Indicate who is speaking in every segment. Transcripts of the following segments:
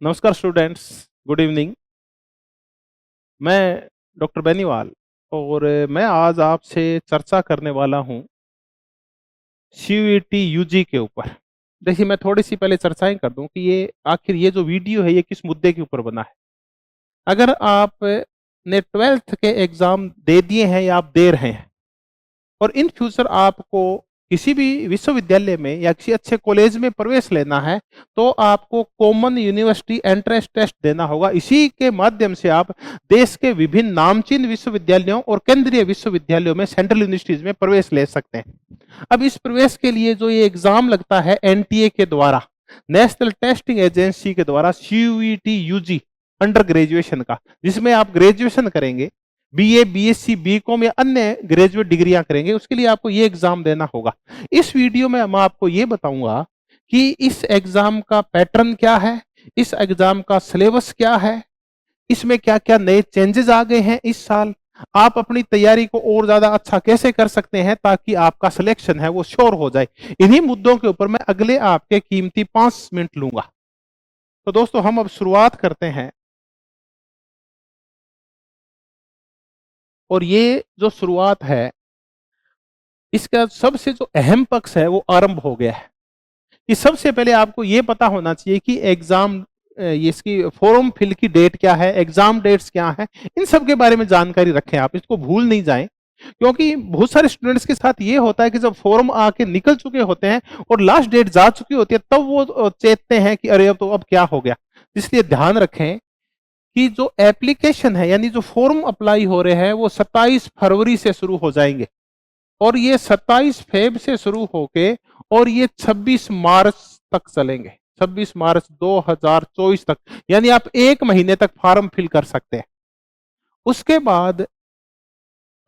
Speaker 1: नमस्कार students, good evening. मैं doctor Beniwal और मैं आज आपसे चर्चा करने वाला हूं सीयूईटी यूजी के ऊपर। देखिए, मैं थोड़ी सी पहले चर्चाएं कर दूं कि ये आखिर ये जो वीडियो है ये किस मुद्दे के ऊपर बना है। अगर आप ने 12th के एग्जाम दे दिए हैं या आप दे रहे हैं और इन फ्यूचर आपको किसी भी विश्वविद्यालय में या किसी अच्छे कॉलेज में प्रवेश लेना है, तो आपको कॉमन यूनिवर्सिटी एंट्रेंस टेस्ट देना होगा। इसी के माध्यम से आप देश के विभिन्न नामचीन विश्वविद्यालयों और केंद्रीय विश्वविद्यालयों में, सेंट्रल यूनिवर्सिटीज में प्रवेश ले सकते हैं। अब इस प्रवेश के लिए जो ये एग्जाम लगता है एनटीए के द्वारा, नेशनल टेस्टिंग एजेंसी के द्वारा, सीयूईटी यूजी अंडर ग्रेजुएशन का, जिसमें आप ग्रेजुएशन करेंगे, बीए, बीएससी, बीकॉम या अन्य ग्रेजुएट डिग्रियां करेंगे, उसके लिए आपको ये एग्जाम देना होगा। इस वीडियो में मैं आपको ये बताऊंगा कि इस एग्जाम का पैटर्न क्या है, इस एग्जाम का सिलेबस क्या है, इसमें क्या क्या नए चेंजेस आ गए हैं इस साल, आप अपनी तैयारी को और ज्यादा अच्छा कैसे कर सकते हैं ताकि आपका सिलेक्शन है वो श्योर हो जाए। इन्हीं मुद्दों के ऊपर मैं अगले आपके कीमती 5 मिनट लूंगा। तो दोस्तों, हम अब शुरुआत करते हैं। और ये जो शुरुआत है, इसका सबसे जो अहम पक्ष है वो आरंभ हो गया है। कि सबसे पहले आपको ये पता होना चाहिए कि एग्जाम, इसकी फॉर्म फिल की डेट क्या है, एग्जाम डेट्स क्या है, इन सब के बारे में जानकारी रखें। आप इसको भूल नहीं जाएं, क्योंकि बहुत सारे स्टूडेंट्स के साथ ये होता है कि जब फॉर्म आके निकल चुके होते हैं और लास्ट डेट जा चुकी होती है, तब वो चेतते हैं कि अरे अब क्या हो गया। इसलिए ध्यान रखें कि जो एप्लीकेशन है, यानी जो फॉर्म अप्लाई हो रहे हैं, वो 27 फरवरी से शुरू हो जाएंगे और ये 27 फेब से शुरू होके और ये 26 मार्च तक चलेंगे, 26 मार्च 2024 तक। यानी आप 1 महीने तक फॉर्म फिल कर सकते हैं। उसके बाद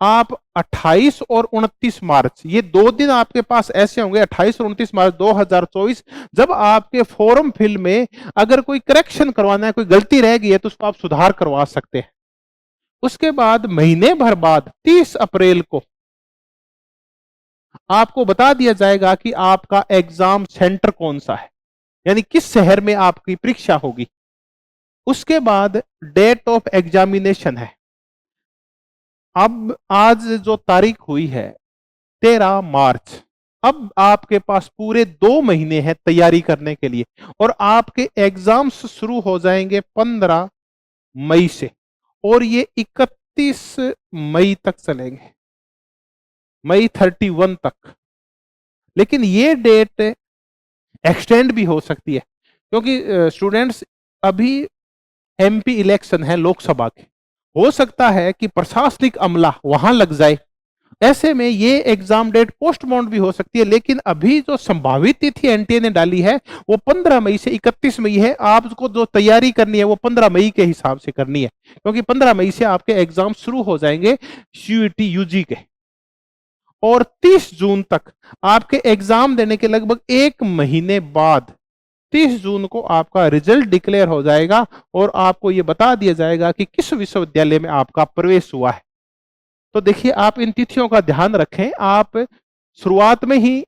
Speaker 1: आप 28 और 29 मार्च, ये 2 दिन आपके पास ऐसे होंगे, 28 और 29 मार्च 2024, जब आपके फॉर्म फिल में अगर कोई करेक्शन करवाना है, कोई गलती रह गई है, तो उसको आप सुधार करवा सकते हैं। उसके बाद महीने भर बाद 30 अप्रैल को आपको बता दिया जाएगा कि आपका एग्जाम सेंटर कौन सा है, यानी किस शहर में आपकी परीक्षा होगी। उसके बाद डेट ऑफ एग्जामिनेशन है। अब आज जो तारीख हुई है 13 मार्च, अब आपके पास पूरे 2 महीने हैं तैयारी करने के लिए और आपके एग्जाम्स शुरू हो जाएंगे 15 मई से और ये 31 मई तक चलेंगे, मई 31 तक। लेकिन ये डेट एक्सटेंड भी हो सकती है, क्योंकि स्टूडेंट्स, अभी एमपी इलेक्शन है लोकसभा के, हो सकता है कि प्रशासनिक अमला वहां लग जाए। ऐसे में ये एग्जाम डेट पोस्टपोन भी हो सकती है। लेकिन अभी जो संभावित तिथि एनटीए ने डाली है वो 15 मई से 31 मई है। आपको जो तैयारी करनी है वो 15 मई के हिसाब से करनी है, क्योंकि 15 मई से आपके एग्जाम शुरू हो जाएंगे सीयूईटी यूजी के। और 30 जून तक आपके एग्जाम देने के लगभग 1 महीने बाद 30 जून को आपका रिजल्ट डिक्लेयर हो जाएगा और आपको यह बता दिया जाएगा कि किस विश्वविद्यालय में आपका प्रवेश हुआ है। तो देखिए, आप इन तिथियों का ध्यान रखें। आप शुरुआत में ही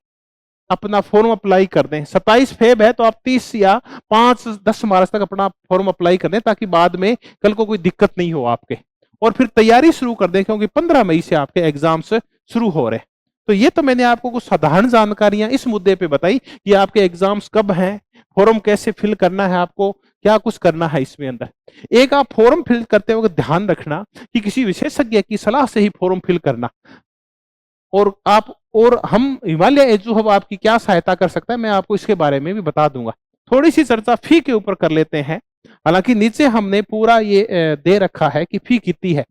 Speaker 1: अपना फॉर्म अप्लाई कर दें। 27 फेब है तो आप 30 या 5-10 मार्च तक अपना फॉर्म अप्लाई कर दें, ताकि बाद में कल को कोई दिक्कत नहीं हो आपके। और फिर तैयारी शुरू कर दें, क्योंकि 15 मई से आपके एग्जाम्स शुरू हो रहे हैं। तो ये तो मैंने आपको कुछ साधारण जानकारियां इस मुद्दे पे बताई कि आपके एग्जाम्स कब हैं, फॉर्म कैसे फिल करना है, आपको क्या कुछ करना है इसमें अंदर। एक, आप फॉर्म फिल करते वक्त ध्यान रखना कि किसी विशेषज्ञ की सलाह से ही फॉर्म फिल करना। और हम हिमालय एजू हब आपकी क्या सहायता कर सकता है, मैं आपको इसके बारे में भी बता दूंगा। थोड़ी सी चर्चा फी के ऊपर कर लेते हैं। हालांकि नीचे हमने पूरा ये दे रखा है कि फी कितनी है।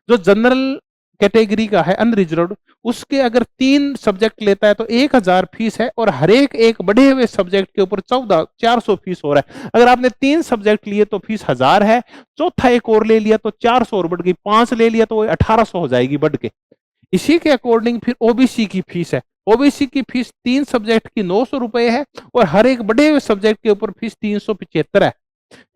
Speaker 1: जो जनरल कैटेगरी का है अनरिजर्व्ड, उसके अगर 3 सब्जेक्ट लेता है तो 1000 फीस है और हर एक बढ़े हुए सब्जेक्ट के ऊपर 400 फीस हो रहा है। अगर आपने 3 सब्जेक्ट लिए तो फीस 1000 है, चौथा एक और ले लिया तो 400 और बढ़ गई, 5 ले लिया तो 1800 हो जाएगी बढ़ के। इसी के अकॉर्डिंग फिर ओबीसी की फीस है। ओबीसी की फीस 3 सब्जेक्ट की 900 रुपए है और हर एक बढ़े हुए सब्जेक्ट के ऊपर फीस 375 है।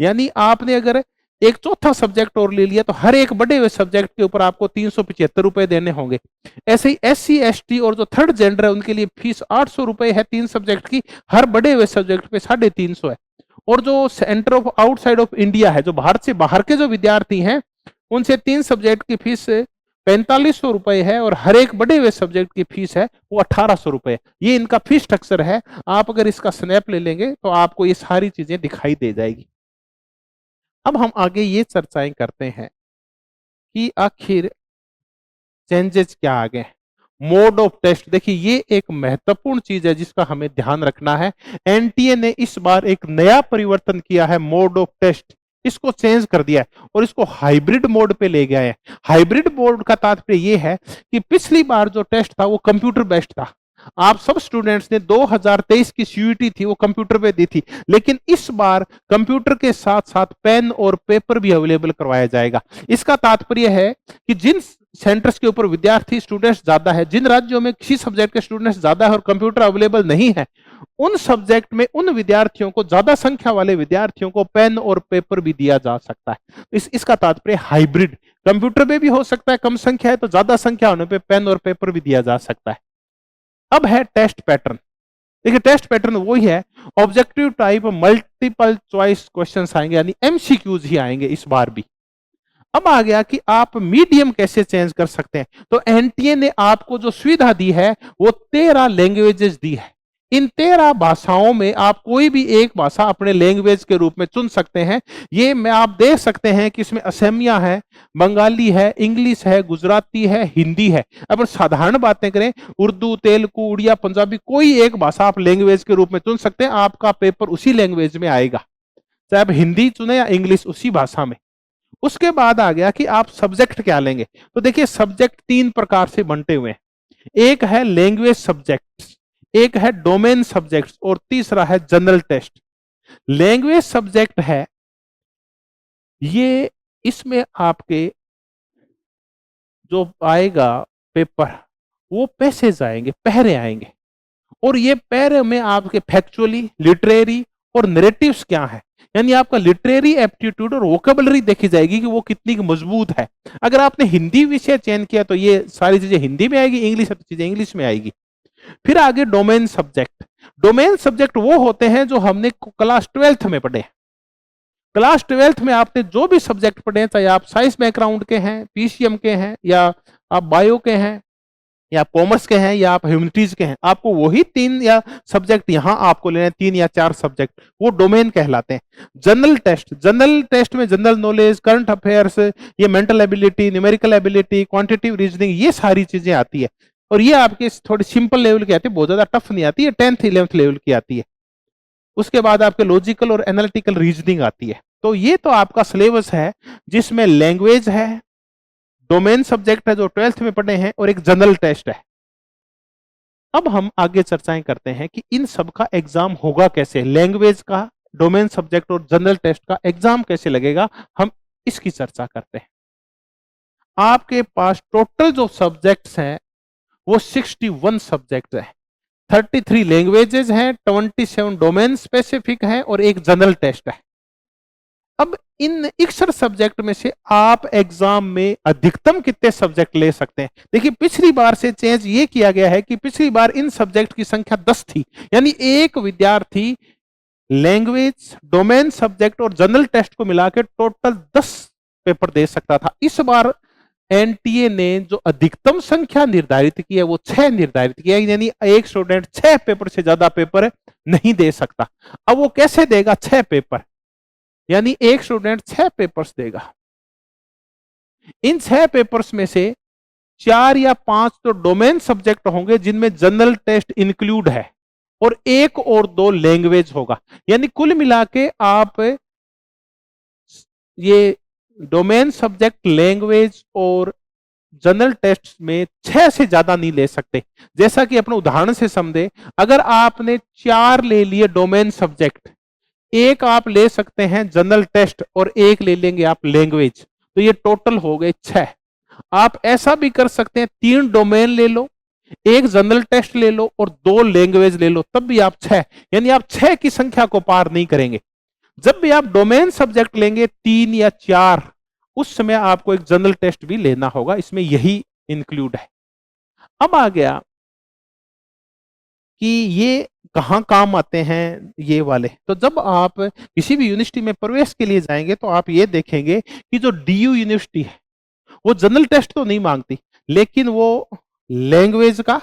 Speaker 1: यानी आपने अगर एक चौथा सब्जेक्ट और ले लिया तो हर एक बढ़े हुए सब्जेक्ट के ऊपर आपको 375 रुपए देने होंगे। ऐसे ही एससी एसटी और जो थर्ड जेंडर है उनके लिए फीस 800 रुपए है 3 सब्जेक्ट की, हर बढ़े हुए सब्जेक्ट पे 350 है। और जो centre of outside of India है, जो भारत से बाहर के जो विद्यार्थी हैं, उनसे 3 सब्जेक्ट की फीस 4500 रुपए है और हर एक बढ़े हुए सब्जेक्ट की फीस है वो 1800 रुपए। ये इनका फीस स्ट्रक्चर है। आप अगर इसका स्नैप ले लेंगे तो आपको ये सारी चीजें दिखाई दे जाएगी। अब हम आगे ये चर्चाएं करते हैं कि आखिर चेंजेस क्या आ गए। मोड ऑफ टेस्ट, देखिए ये एक महत्वपूर्ण चीज है जिसका हमें ध्यान रखना है। एनटीए ने इस बार एक नया परिवर्तन किया है, मोड ऑफ टेस्ट इसको चेंज कर दिया है और इसको हाइब्रिड मोड पे ले गए हैं। हाइब्रिड मोड का तात्पर्य ये है कि पिछली बार जो टेस्ट था वो कंप्यूटर बेस्ड था। आप सब स्टूडेंट्स ने 2023 की सीयूईटी थी वो कंप्यूटर पे दी थी, लेकिन इस बार कंप्यूटर के साथ साथ पेन और पेपर भी अवेलेबल करवाया जाएगा। इसका तात्पर्य है कि जिन सेंटर्स के ऊपर विद्यार्थी स्टूडेंट्स ज्यादा है, जिन राज्यों में किसी सब्जेक्ट के स्टूडेंट्स ज्यादा है और कंप्यूटर अवेलेबल नहीं है, उन सब्जेक्ट में उन विद्यार्थियों को, ज्यादा संख्या वाले विद्यार्थियों को पेन और पेपर भी दिया जा सकता है। इसका तात्पर्य हाइब्रिड, कंप्यूटर में भी हो सकता है, कम संख्या है तो ज्यादा संख्या होने पे पेन और पेपर भी दिया जा सकता है। अब है टेस्ट पैटर्न। देखिए टेस्ट पैटर्न वही है, objective type multiple choice questions आएंगे, यानी एमसीक्यूज ही आएंगे इस बार भी। अब आ गया कि आप मीडियम कैसे चेंज कर सकते हैं। तो एनटीए ने आपको जो सुविधा दी है वो 13 लैंग्वेजेस दी है। इन 13 भाषाओं में आप कोई भी एक भाषा अपने लैंग्वेज के रूप में चुन सकते हैं। ये में आप देख सकते हैं कि इसमें असमिया है, बंगाली है, इंग्लिश है, गुजराती है, हिंदी है। अब साधारण बातें करें, उर्दू, तेलुगु, उड़िया, पंजाबी, कोई एक भाषा आप लैंग्वेज के रूप में चुन सकते हैं। आपका पेपर उसी लैंग्वेज में आएगा, चाहे आप हिंदी चुने या इंग्लिश, उसी भाषा में। उसके बाद आ गया कि आप सब्जेक्ट क्या लेंगे। तो देखिए सब्जेक्ट 3 प्रकार से बंटे हुए हैं। एक है लैंग्वेज सब्जेक्ट्स, एक है डोमेन सब्जेक्ट्स और तीसरा है जनरल टेस्ट। लैंग्वेज सब्जेक्ट है ये, इसमें आपके जो आएगा पेपर वो पैसेज आएंगे, पहरे आएंगे, और ये पैरे में आपके फैक्चुअली, लिटरेरी और नैरेटिव्स क्या है, यानी आपका लिटरेरी एप्टीट्यूड और वोकेबलरी देखी जाएगी कि वो कितनी मजबूत है। अगर आपने हिंदी विषय चयन किया तो ये सारी चीजें हिंदी में आएगी, इंग्लिश चीजें इंग्लिश में आएगी। फिर आगे डोमेन सब्जेक्ट। डोमेन सब्जेक्ट वो होते हैं जो हमने क्लास 12th में पढ़े। क्लास 12th में आपने जो भी सब्जेक्ट पढ़े, चाहे आप साइंस बैकग्राउंड के हैं, पीसीएम के हैं, या आप बायो के हैं, या आप कॉमर्स के हैं, या आप ह्यूमैनिटीज के हैं, आपको वही 3 या सब्जेक्ट यहां आपको लेने, 3 या 4 सब्जेक्ट, वो डोमेन कहलाते हैं। जनरल टेस्ट, जनरल टेस्ट में जनरल नॉलेज, करंट अफेयर्स, ये mental ability, numerical ability, quantitative reasoning, ये सारी चीजें आती है। और ये आपके थोड़ी सिंपल लेवल की आती है, बहुत ज्यादा टफ नहीं आती है, 10th 11th लेवल की आती है। उसके बाद आपके लॉजिकल और एनालिटिकल रीजनिंग आती है। तो ये तो आपका सिलेबस है जिसमें लैंग्वेज है, डोमेन सब्जेक्ट है जो 12th में पढ़े हैं, और एक जनरल टेस्ट है। अब हम आगे चर्चाएं करते हैं कि इन सब का एग्जाम होगा कैसे, लैंग्वेज का, डोमेन सब्जेक्ट और जनरल टेस्ट का एग्जाम कैसे लगेगा, हम इसकी चर्चा करते हैं। आपके पास टोटल जो सब्जेक्ट्स हैं वो 61 सब्जेक्ट है, 33 लैंग्वेजेस हैं, 27 डोमेन स्पेसिफिक हैं और एक जनरल टेस्ट है। अब इन 61 सब्जेक्ट में से आप एग्जाम में अधिकतम कितने सब्जेक्ट ले सकते हैं। देखिए पिछली बार से चेंज ये किया गया है कि पिछली बार इन सब्जेक्ट की संख्या 10 थी, यानी एक विद्यार्थी लैंग्वेज, डोमेन सब्जेक्ट और जनरल टेस्ट को मिला के टोटल 10 पेपर दे सकता था। इस बार एनटीए ने जो अधिकतम संख्या निर्धारित की है वो 6 निर्धारित किया है, यानी एक स्टूडेंट 6 पेपर से ज्यादा पेपर नहीं दे सकता। अब वो कैसे देगा 6 पेपर, यानी एक स्टूडेंट 6 पेपर्स देगा। इन 6 पेपर्स में से 4 या 5 तो डोमेन सब्जेक्ट होंगे जिनमें जनरल टेस्ट इंक्लूड है, और 1 और 2 लैंग्वेज होगा। यानी कुल मिला के आप ये डोमेन सब्जेक्ट, लैंग्वेज और जनरल टेस्ट में 6 से ज्यादा नहीं ले सकते। जैसा कि अपने उदाहरण से समझे, अगर आपने 4 ले लिए डोमेन सब्जेक्ट, 1 आप ले सकते हैं जनरल टेस्ट और 1 ले लेंगे आप लैंग्वेज, तो ये टोटल हो गए 6। आप ऐसा भी कर सकते हैं 3 डोमेन ले लो, 1 जनरल टेस्ट ले लो और 2 लैंग्वेज ले लो, तब भी आप 6, यानी आप 6 की संख्या को पार नहीं करेंगे। जब भी आप डोमेन सब्जेक्ट लेंगे 3 या 4, उस समय आपको एक जनरल टेस्ट भी लेना होगा, इसमें यही इंक्लूड है। अब आ गया कि ये कहाँ काम आते हैं ये वाले। तो जब आप किसी भी यूनिवर्सिटी में प्रवेश के लिए जाएंगे तो आप ये देखेंगे कि जो डीयू यूनिवर्सिटी है वो जनरल टेस्ट तो नहीं मांगती, लेकिन वो लैंग्वेज का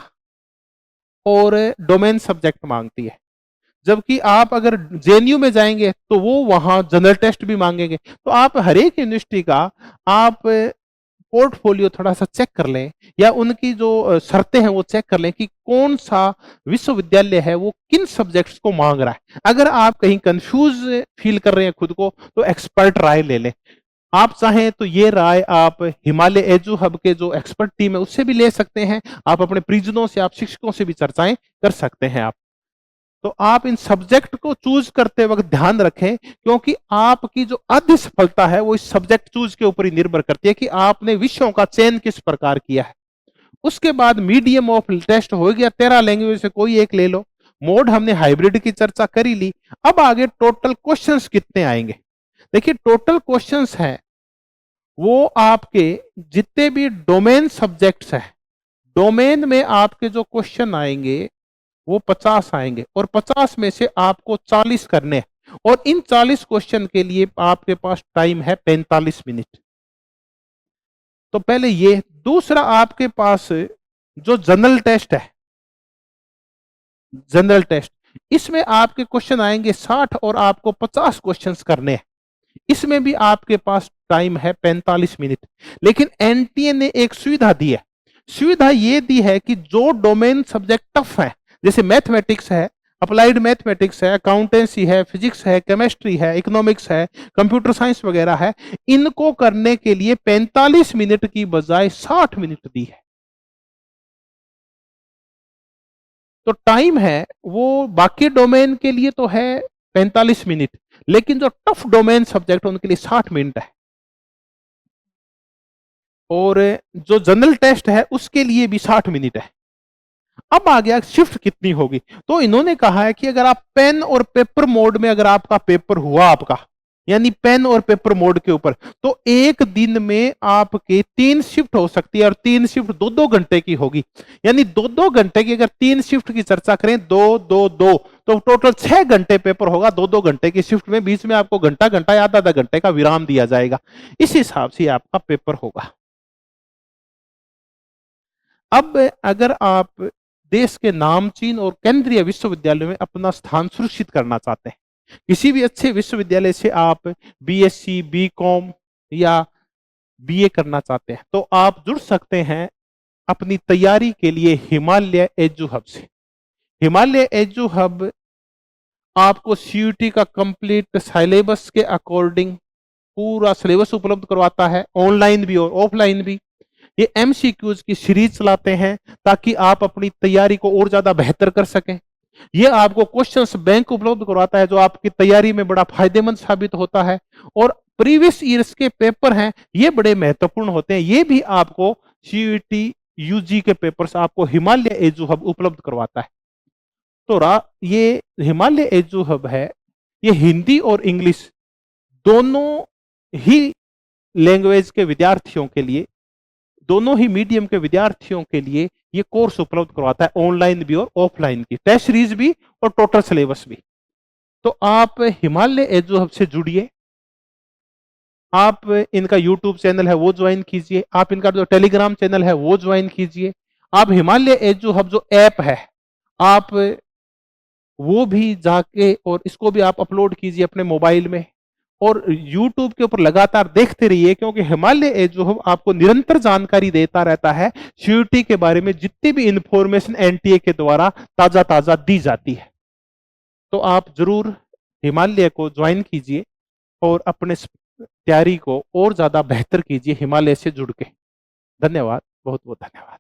Speaker 1: और डोमेन सब्जेक्ट मांगती है। जबकि आप अगर जेएनयू में जाएंगे तो वो वहां जनरल टेस्ट भी मांगेंगे। तो आप हर एक यूनिवर्सिटी का आप पोर्टफोलियो थोड़ा सा चेक कर लें, या उनकी जो शर्तें हैं वो चेक कर लें कि कौन सा विश्वविद्यालय है वो किन सब्जेक्ट्स को मांग रहा है। अगर आप कहीं कंफ्यूज फील कर रहे हैं खुद को तो एक्सपर्ट राय ले लें। आप चाहें तो ये राय आप हिमालय एजू हब के जो एक्सपर्ट टीम है उससे भी ले सकते हैं। आप अपने परिजनों से, आप शिक्षकों से भी चर्चाएं कर सकते हैं। आप तो आप इन सब्जेक्ट को चूज करते वक्त ध्यान रखें, क्योंकि आपकी जो आधी सफलता है वो इस सब्जेक्ट चूज के ऊपर ही निर्भर करती है कि आपने विषयों का चयन किस प्रकार किया है। उसके बाद मीडियम ऑफ टेस्ट हो गया, 13 लैंग्वेज से कोई एक ले लो। मोड हमने हाइब्रिड की चर्चा कर ही ली। अब आगे टोटल क्वेश्चंस कितने आएंगे। देखिए टोटल क्वेश्चंस हैं वो आपके जितने भी डोमेन सब्जेक्ट्स हैं, डोमेन में आपके जो क्वेश्चन आएंगे वो 50 आएंगे, और 50 में से आपको 40 करने हैं। और इन 40 क्वेश्चन के लिए आपके पास टाइम है 45 मिनट। तो पहले ये। दूसरा, आपके पास जो जनरल टेस्ट है, जनरल टेस्ट, इसमें आपके क्वेश्चन आएंगे 60 और आपको 50 क्वेश्चंस करने हैं। इसमें भी आपके पास टाइम है 45 मिनट। लेकिन एनटीए ने एक सुविधा दी है। सुविधा ये दी है कि जो डोमेन सब्जेक्ट टफ है, जैसे मैथमेटिक्स है, अप्लाइड मैथमेटिक्स है, अकाउंटेंसी है, फिजिक्स है, केमिस्ट्री है, इकोनॉमिक्स है, कंप्यूटर साइंस वगैरह है, इनको करने के लिए 45 मिनट की बजाय 60 मिनट दी है। तो टाइम है वो बाकी डोमेन के लिए तो है 45 मिनट, लेकिन जो टफ डोमेन सब्जेक्ट उनके लिए 60 मिनट है। और जो जनरल टेस्ट है उसके लिए भी 60 मिनट है। अब आ गया शिफ्ट कितनी होगी। तो इन्होंने कहा है कि अगर आप पेन और पेपर मोड में अगर आपका पेपर हुआ, आपका यानी पेन और पेपर मोड के ऊपर, तो एक दिन में आपके 3 शिफ्ट हो सकती है, और 3 शिफ्ट 2-2 घंटे की होगी। यानी 2-2 घंटे की अगर 3 शिफ्ट की चर्चा करें, 2-2-2, तो टोटल 6 घंटे पेपर होगा 2-2 घंटे की शिफ्ट में। बीच में आपको घंटा घंटा या आधा घंटे का विराम दिया जाएगा। इस हिसाब से आपका पेपर होगा। अब अगर आप देश के नामचीन और केंद्रीय विश्वविद्यालयों में अपना स्थान सुरक्षित करना चाहते हैं, किसी भी अच्छे विश्वविद्यालय से आप बीएससी, बीकॉम या बीए करना चाहते हैं, तो आप जुड़ सकते हैं अपनी तैयारी के लिए हिमालय एजू हब से। हिमालय एजू हब आपको सीयूटी का कंप्लीट सिलेबस के अकॉर्डिंग पूरा सिलेबस उपलब्ध करवाता है, ऑनलाइन भी और ऑफलाइन भी। ये एमसीक्यूज की सीरीज चलाते हैं ताकि आप अपनी तैयारी को और ज्यादा बेहतर कर सकें। ये आपको क्वेश्चंस बैंक उपलब्ध करवाता है जो आपकी तैयारी में बड़ा फायदेमंद साबित होता है। और प्रीवियस ईयर्स के पेपर हैं, ये बड़े महत्वपूर्ण होते हैं। ये भी आपको सीयूटी यूजी के पेपर्स आपको हिमालय एजू हब उपलब्ध करवाता है। तो ये हिमालय एजू हब है, ये हिंदी और इंग्लिश दोनों ही लैंग्वेज के विद्यार्थियों के लिए, दोनों ही मीडियम के विद्यार्थियों के लिए ये कोर्स उपलब्ध करवाता है, ऑनलाइन भी और ऑफलाइन की, टेस्ट सीरीज भी और टोटल सिलेबस भी। तो आप हिमालय एजू हब से जुड़िए। आप इनका यूट्यूब चैनल है वो ज्वाइन कीजिए, आप इनका जो टेलीग्राम चैनल है वो ज्वाइन कीजिए। आप हिमालय एजू हब जो ऐप है, आप वो भी जाके और इसको भी आप अपलोड कीजिए अपने मोबाइल में, और YouTube के ऊपर लगातार देखते रहिए, क्योंकि हिमालय एजू हब आपको निरंतर जानकारी देता रहता है। सीयूटी के बारे में जितनी भी इंफॉर्मेशन एनटीए के द्वारा ताजा ताजा दी जाती है। तो आप जरूर हिमालय को ज्वाइन कीजिए और अपने तैयारी को और ज्यादा बेहतर कीजिए हिमालय से जुड़ के। धन्यवाद, बहुत बहुत धन्यवाद।